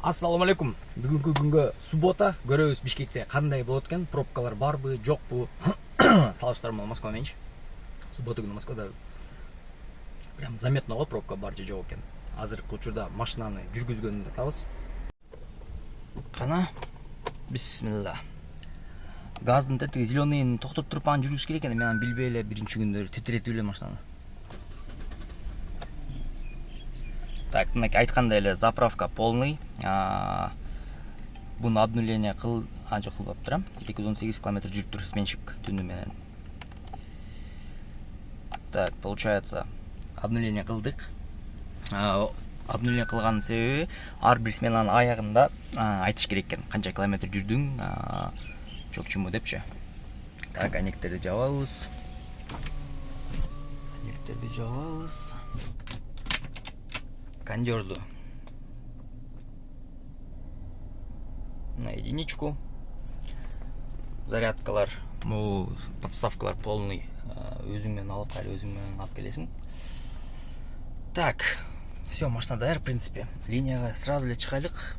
Ассаламу алейкум. Бүгүнкү күнгө суббота. Көрөбүз Бишкекте кандай болот экен, пробкалар барбы, жокпу? Салыштырмалуу Москва менчи. Суббота күнү Москвада прям заметно го пробка бар же жок экен. Азыркы учурда машинаны жүргүзгөнүндө табыз. Кана бисмилла. Газдын тетиги зеленыйын токтоп туруп анан жүргүш керек экен. Мен аны билбей эле биринчи күндөрү титиретип эле машинаны. Так, мынакей айткандай эле заправка полный. Буну обнуление кыл, жок кылбаптыр. 218 км жүрүптүр сменщик түнү менен. Так, получается, обнуление кылдык. Обнуление кылганын себеби ар бир сменанын аягында айтыш керек экен. Канча километр жүрдүң, чокчуму депчи. Так, анектерди жабабыз. Кондерду на единичку. Зарядкалар, подставкалар полный. Өзүң менен алып, кайра өзүң менен алып келесиң. Так, все, машина даяр, в принципе. Линияга сразу эле чыгайлык.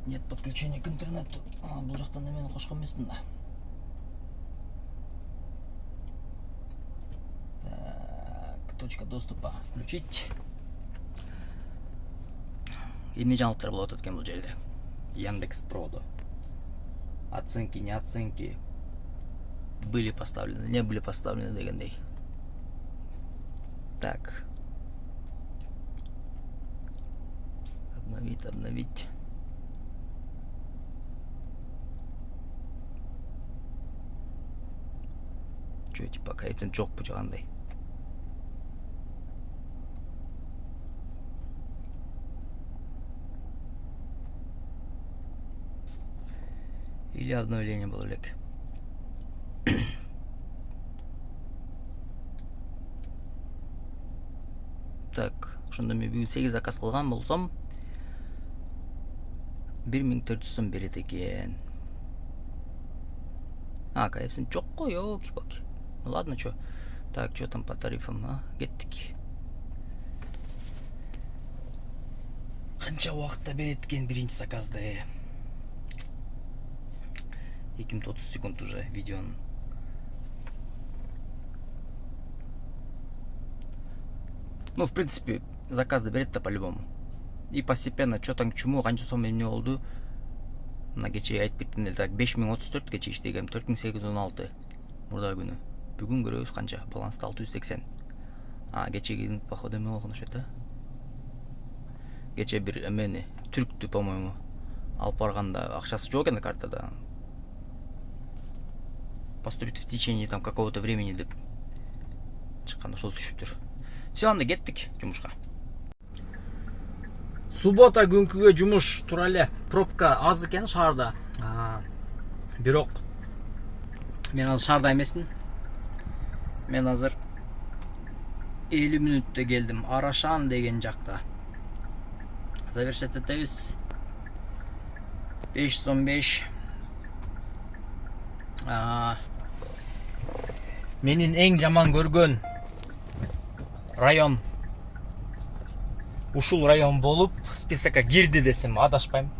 Нет подключения к интернету. Бул жактан эмени кошкон эмесмин да. Так, точка доступа включить. Эмне жаңылыктар болуп атат экен бул жерде? Яндекс Продо. Оценки, не оценки. Были поставлены, не были поставлены дегендей. Так. Обновить. Чё, типа, коэффициент жок бу жагандай. Или обновление боло элек. Так, ошондо мен бүгүн 8 заказ кылган болсом 1400 сом берет экен. Коэффициент жок го, ёлки-палки. Ну ладно, чё. Так, чё там по тарифам, кеттик. Канча убакытта берет экен биринчи заказды? 2 минут 30 секунд уже видеонун. Ну, в принципе, заказды берет-то по-любому. И постепенно, чё там к чему, канча сом эмне болду. Мына кече айтып кеттим эле, так, 5034 кече иштегем, 4816 мурда күнү. Бүгүн көрөбүз канча, баланс 680. Кечеги походу эме болгон окшойт, Кече бир эмени, түрктү, по-моему, алып барганда акчасы жок экен картада. Поступит в течение там какого-то времени деп чыккан, ошол түшүптүр. Все, анда кеттик жумушка. Суббота күнкүгө жумуш тура эле. Пробка аз экен шаарда. Бирок мен азыр шаарда эмесмин. Мен азыр 50 мүнөттө келдим. Арашан деген жакта. Завершать этебиз. 515. Менин эң жаман көргөн район ушул район болуп, списокко кирди десем адашпайм.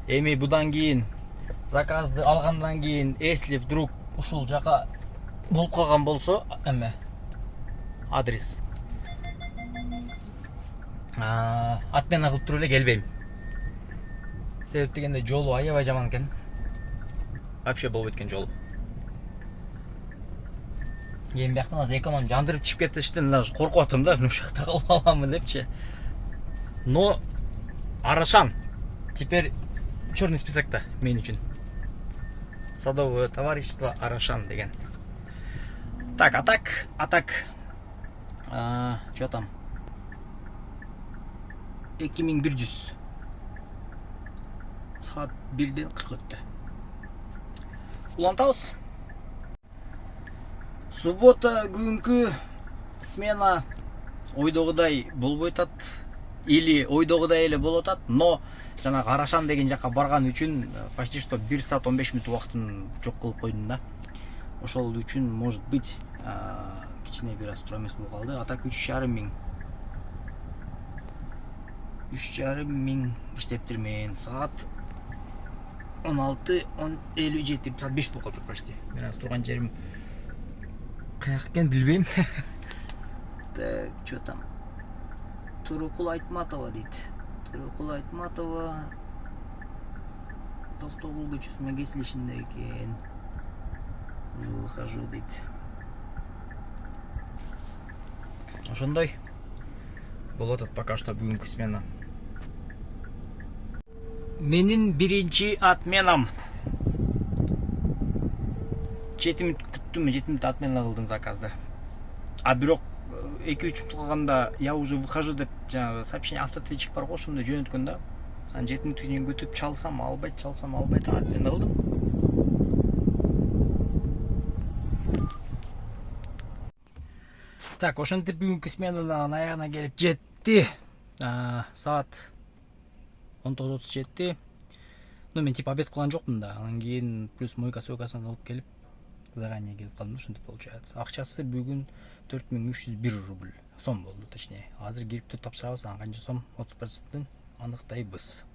Эми будан кийин заказды алгандан кийин, если вдруг ушул жака болуп калган болсо, адрес отмена кылып туруп эле келбейм. Себеп дегенде жолу аябай жаман экен. Вообще болбойт экен жолу. Эми бияктан азыр эконом жандырып чыгып кетиштен даже коркуп атам да, ушул жакта калып аламбы депчи. Но Арашан теперь черный списокта мен үчүн. Садовое товарищество Арашан деген. Так, атак. Чё там? 2100. Саат 1-ден 40 өттү. Улантабыз. Суббота күнкү смена ойдогудай болбой атат. или ойдогудай эле болуп атат, но жанагы Арашан деген жака барган үчүн почти что 1 саат 15 мүнөт убактын жок кылып койдум да. Ошол үчүн может быть кичине бир аз туура эмес болуп калды. А так 3,5 миң. 3,5 миң иштептирмен. Саат 16:57, саат 5 болуп калды почти. Мен азыр турган жерим каяк экен билбейм. Так, что там? Турукул Айтматова дейт. Турукул Айтматова Токтогул көчөсүнө кесилишинде экен. Уже выхожу дейт. Ошондой болуп атат пока что бүгүнкү смена. Менин биринчи отменам. 7 мүнөт күттүм, 7 мүнөт отмена кылдым заказды. А бирок 2-3 мүнөт калганда я уже выхожу деп жаңагы сообщение автоответчик бар го, ошондо жөнөткөн да. Анан 7 мүнөткө чейин күтүп чалсам албайт, отмена кылдым. Так, ошентип бүгүнкү сменанын аягына келип жетти. Саат 19:37. Ну, мен типа обед кылган жокмун да. Анан кийин плюс мойка-сойкасын алып келип, заранее келип калдым, ошентип получается. Акчасы бүгүн 4301 рубль. Сом болду, точнее. Азыр кирип тапшырабыз, анан канча сом 30%-тен аныктайбыз.